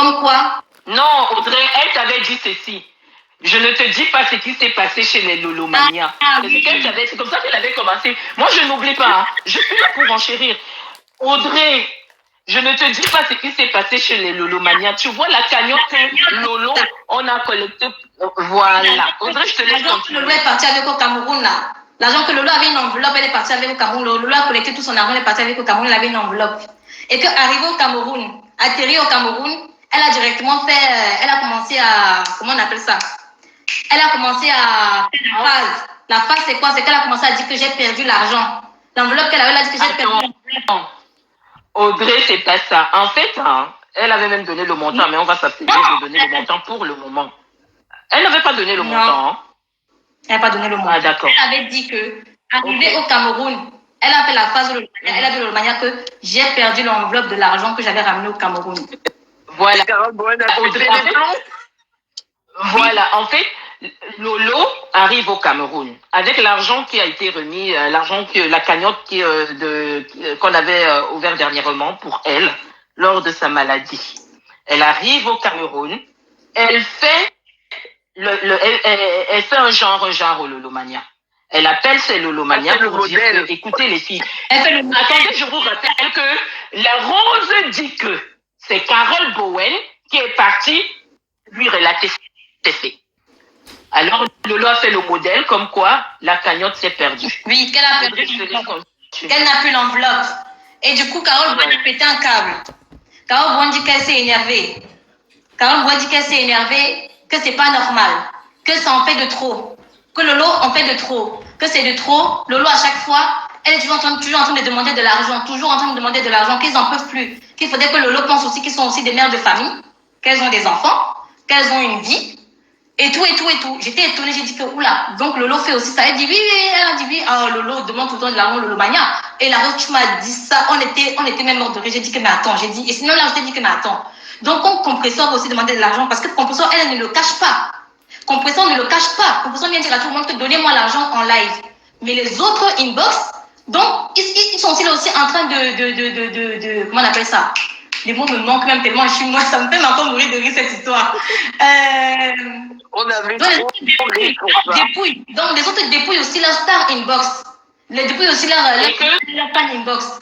Comme quoi? Non, Audrey, elle t'avait dit ceci. Je ne te dis pas ce qui s'est passé chez les Lolomania. Oui. C'est comme ça qu'elle avait commencé. Moi, je n'oublie pas. Hein. Je suis là pour enchérir. Audrey, je ne te dis pas ce qui s'est passé chez les Lolomania. Tu vois la cagnotte que Lolo, on a collecté. Voilà. Audrey, je te laisse L'argent que Lolo est parti avec au Cameroun, là. L'argent que Lolo avait une enveloppe, elle est partie avec au Cameroun. Lolo a collecté tout son argent, elle est partie avec au Cameroun, elle avait une enveloppe. Et qu'arrivée au Cameroun, atterri au Cameroun, elle a directement fait, elle a commencé à, comment on appelle ça? Elle a commencé à faire la phase. La phase, c'est quoi? C'est qu'elle a commencé à dire que j'ai perdu l'argent. L'enveloppe qu'elle avait, elle a dit que j'ai perdu l'argent. Audrey, c'est pas ça. En fait, hein, elle avait même donné le montant, mais on va s'abstenir de donner le montant pour le moment. Elle n'avait pas donné le montant. Hein. Elle n'a pas donné le montant. Ah, d'accord. Elle avait dit que, arrivée au Cameroun, elle a fait la phase de elle a dit de manière que j'ai perdu l'enveloppe de l'argent que j'avais ramené au Cameroun. Voilà. Audrey, voilà. En fait, Lolo arrive au Cameroun avec l'argent qui a été remis, l'argent que la cagnotte qu'on avait ouvert dernièrement pour elle lors de sa maladie. Elle arrive au Cameroun, elle fait elle fait un genre au Lolomania. Elle appelle ses Lolomania pour dire que, écoutez les filles, attendez, je vous rappelle que la Rose dit que c'est Carole Bowen qui est partie lui relater ses faits. Alors, Lolo a fait le modèle comme quoi la cagnotte s'est perdue. Oui, qu'elle a perdu l'enveloppe. Qu'elle n'a plus l'enveloppe. Et du coup, Carole Bowen a pété un câble. Carole Bowen dit qu'elle s'est énervée. Carole Bowen dit qu'elle s'est énervée, que c'est pas normal, que ça en fait de trop, que Lolo en fait de trop, que c'est de trop. Lolo, à chaque fois, elle est toujours en train de demander de l'argent, qu'ils n'en peuvent plus. Qu'il faudrait que Lolo pense aussi qu'ils sont aussi des mères de famille, qu'elles ont des enfants, qu'elles ont une vie. Et tout. J'étais étonnée, j'ai dit que, oula, donc Lolo fait aussi ça. Elle dit oui, elle a dit oui. Ah, Lolo demande tout le temps de l'argent, Lolo Mania. Et la Rose, tu m'as dit ça, on était même mort de rire. J'ai dit que, mais attends, et sinon là, je t'ai dit que, mais attends. Donc, Compresseur va aussi demander de l'argent parce que Compresseur, elle ne le cache pas. Compresseur ne le cache pas. Compresseur vient dire à tout le monde que donnez-moi l'argent en live. Mais les autres inbox, donc, ils sont aussi en train comment on appelle ça? Les mots me manquent même tellement, moi, ça me fait encore mourir de rire cette histoire. On avait dépouillent. Donc, les autres dépouillent aussi leur star inbox. Les dépouillent aussi leur pan inbox.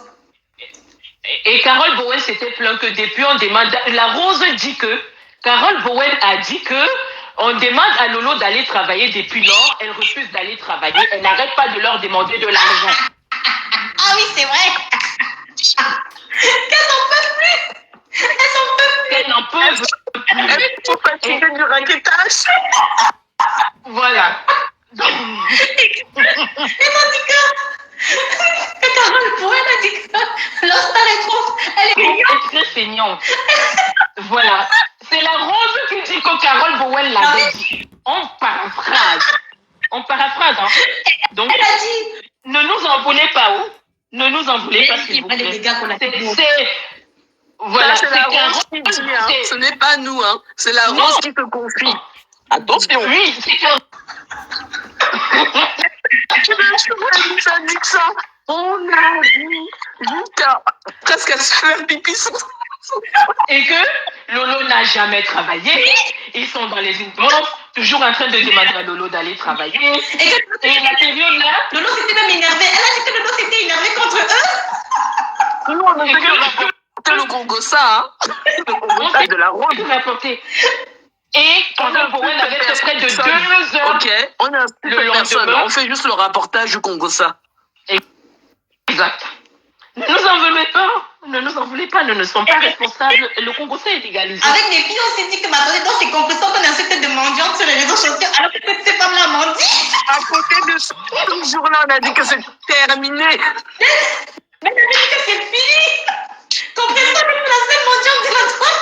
Et Carole Bowen s'était plaint que depuis on demande. La Rose dit que Carole Bowen a dit que on demande à Lolo d'aller travailler depuis lors. Elle refuse d'aller travailler. Elle n'arrête pas de leur demander de l'argent. Ah oui, c'est vrai. Qu'elles n'en peuvent plus. Elles n'en peuvent plus. Elles sont fatiguées du raquettage. Voilà. Et m'ont dit que Carole Bowen a dit que leur star est trop. Elle est très feignante. Voilà. C'est la Rose qui dit que Carole Bowen l'avait dit. On paraphrase. Hein. Donc, elle a dit. Ne nous en voulez pas, où? Ne nous en voulez pas, s'il vous plaît. Voilà, c'est la Rose qui dit, hein. Ce n'est pas nous, hein. C'est la Rose qui se confie. Attention. Oui, c'est que... Ça dit que ça. On a dit jusqu'à presque à se faire pipi. Et que Lolo n'a jamais travaillé. Ils sont dans les inbox, toujours en train de demander à Lolo d'aller travailler. Et la période là... Lolo s'était même énervé. Elle a dit que Lolo s'était énervé contre eux. Nous, on a fait le Congossa, hein. Le Congossa de la Rose. Et pendant Bowen avait fait près de 2 heures. Ok, on a le personne. On fait juste le rapportage du Congossa. Exact. Ne nous en voulez pas. Nous ne sommes pas responsables. Le Congossa est légalisé. Avec mes filles, on s'est dit que attendez, donc c'est compressant qu'on insulte de mendiante sur les réseaux sociaux, alors que ces femmes-là mendient. À côté de ce jour-là, on a dit que c'est terminé. Mais on a dit que c'est fini. Compressant, même la seule mendiante de la soirée.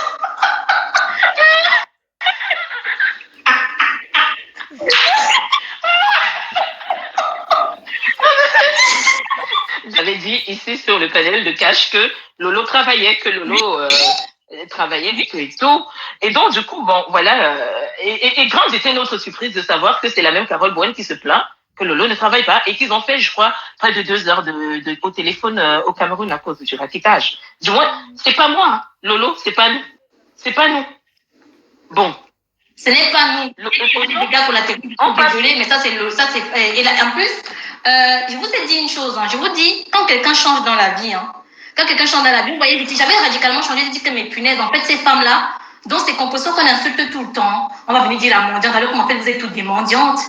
J'avais dit ici sur le panel de Cash que Lolo travaillait, travaillait et tout. Et donc, du coup, bon, voilà. Et grande était notre surprise de savoir que c'est la même Carole Bowen qui se plaint que Lolo ne travaille pas et qu'ils ont fait, je crois, près de 2 heures au téléphone au Cameroun à cause du ratissage. Du moins, c'est pas moi, hein. Lolo, c'est pas nous. C'est pas nous. Bon. Ce n'est pas nous. Les gars collatéraux, désolé, mais ça c'est et là, en plus, je vous ai dit une chose. Je vous dis, quand quelqu'un change dans la vie, quand quelqu'un change dans la vie, vous voyez, j'avais radicalement changé. Je dis que mes punaises, en fait, ces femmes-là, dont ces compositions qu'on insulte tout le temps, on va venir dire la mendiante, alors qu'en fait, vous êtes toutes des mendiantes.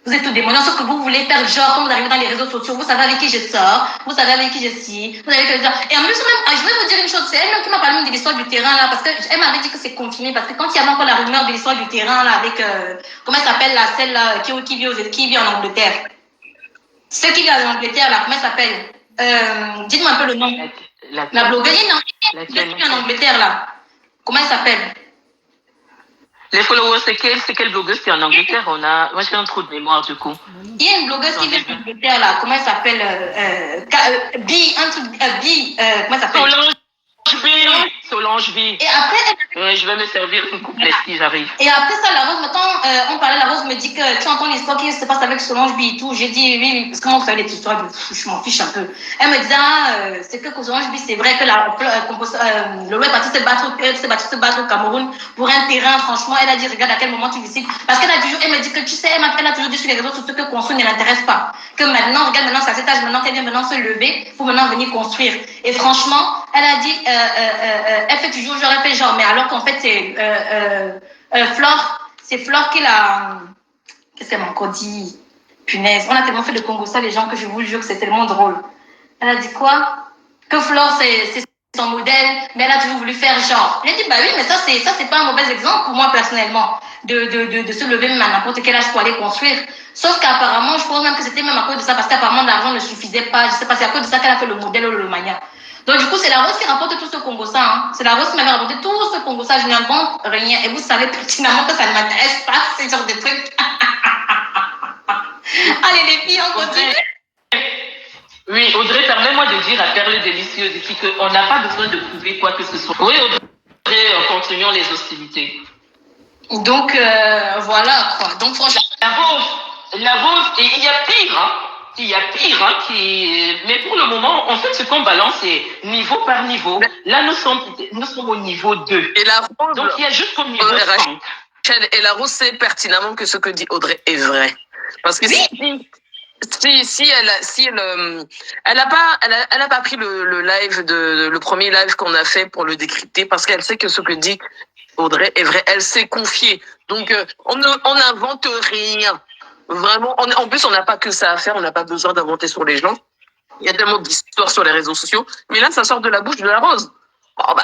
Vous êtes toutes des mendiantes, sauf que vous voulez faire genre, quand vous arrivez dans les réseaux sociaux, vous savez avec qui je sors, vous savez avec qui je suis, vous savez que et en plus, même, je vais vous dire une chose, c'est elle-même qui m'a parlé de l'histoire du terrain, là, parce qu'elle m'avait dit que c'est confirmé, parce que quand il y avait encore la rumeur de l'histoire du terrain, là, avec, comment elle s'appelle, là, celle-là, qui vit en Angleterre. Celle qui vit en Angleterre, là, comment elle s'appelle? Dites-moi un peu le nom. La blogueuse, non, qui vit en Angleterre, là. Comment elle s'appelle? Les followers, c'est quelle blogueuse qui est en Angleterre? Moi, j'ai un trou de mémoire, du coup. Il y a une blogueuse qui vient en Angleterre, là. Comment elle s'appelle? Comment elle s'appelle? Solange B. Et après, je vais me servir une couplette si j'arrive. Et après ça, la Rose, maintenant, on parlait, la Rose me dit que tu entends l'histoire qui se passe avec Solange B et tout. J'ai dit oui, parce que moi, vous savez, les histoires, je m'en fiche un peu. Elle me disait, c'est que Solange B, c'est vrai que le roi est parti se battre au Cameroun pour un terrain. Franchement, elle a dit, regarde à quel moment tu décides. Parce qu'elle me dit que tu sais, elle a toujours dit sur les réseaux sociaux que construire ne l'intéresse pas. Que maintenant, regarde, maintenant, c'est à cet âge, maintenant qu'elle vient maintenant se lever pour maintenant venir construire. Et franchement, elle a dit, elle fait toujours genre, elle fait genre, mais alors qu'en fait, c'est Flore qui l'a. Qu'est-ce qu'elle m'a encore dit? Punaise, on a tellement fait de Congo ça, les gens, que je vous jure que c'est tellement drôle. Elle a dit quoi? Que Flore, c'est son modèle, mais elle a toujours voulu faire genre. Elle a dit, bah oui, mais ça, c'est pas un mauvais exemple pour moi personnellement, de se lever même à n'importe quel âge pour aller construire. Sauf qu'apparemment, je pense même que c'était même à cause de ça, parce qu'apparemment, l'argent ne suffisait pas. Je sais pas, c'est à cause de ça qu'elle a fait le modèle au Lomania. Donc, du coup, c'est la Rose qui rapporte tout ce Congo-ça. C'est la Rose qui m'avait rapporté tout ce Congo-ça. Je n'invente rien. Et vous savez pertinemment que ça ne m'intéresse pas, ce genre de trucs. Allez, les filles, on continue. Oui, Audrey, permets-moi de dire à Perle Délicieuse ici qu'on n'a pas besoin de prouver quoi que ce soit. Oui, Audrey, continuons les hostilités. Donc, voilà, quoi. Donc, franchement. La Rose, et il y a pire, Il y a pire, mais pour le moment, en fait, ce qu'on balance, c'est niveau par niveau. Là, nous sommes au niveau 2. Et la Rose, donc, il y a juste au niveau 5. Et la Rose sait pertinemment que ce que dit Audrey est vrai. Parce que si elle n'a pas pris le premier live qu'on a fait pour le décrypter, parce qu'elle sait que ce que dit Audrey est vrai. Elle s'est confiée. Donc, on n'invente rien. Vraiment, en plus, on n'a pas que ça à faire, on n'a pas besoin d'inventer sur les gens. Il y a tellement d'histoires sur les réseaux sociaux. Mais là, ça sort de la bouche de la Rose. Oh, bah,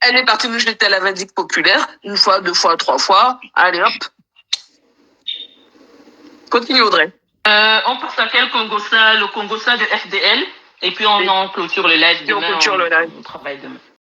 elle est partie nous jeter à la vindicte populaire, 1 fois, 2 fois, 3 fois. Allez, hop. Continue, Audrey. On passe à quel Congo ça? Le Congo ça de FDL. Et puis, on clôture le live demain. On clôture le live. On travaille demain.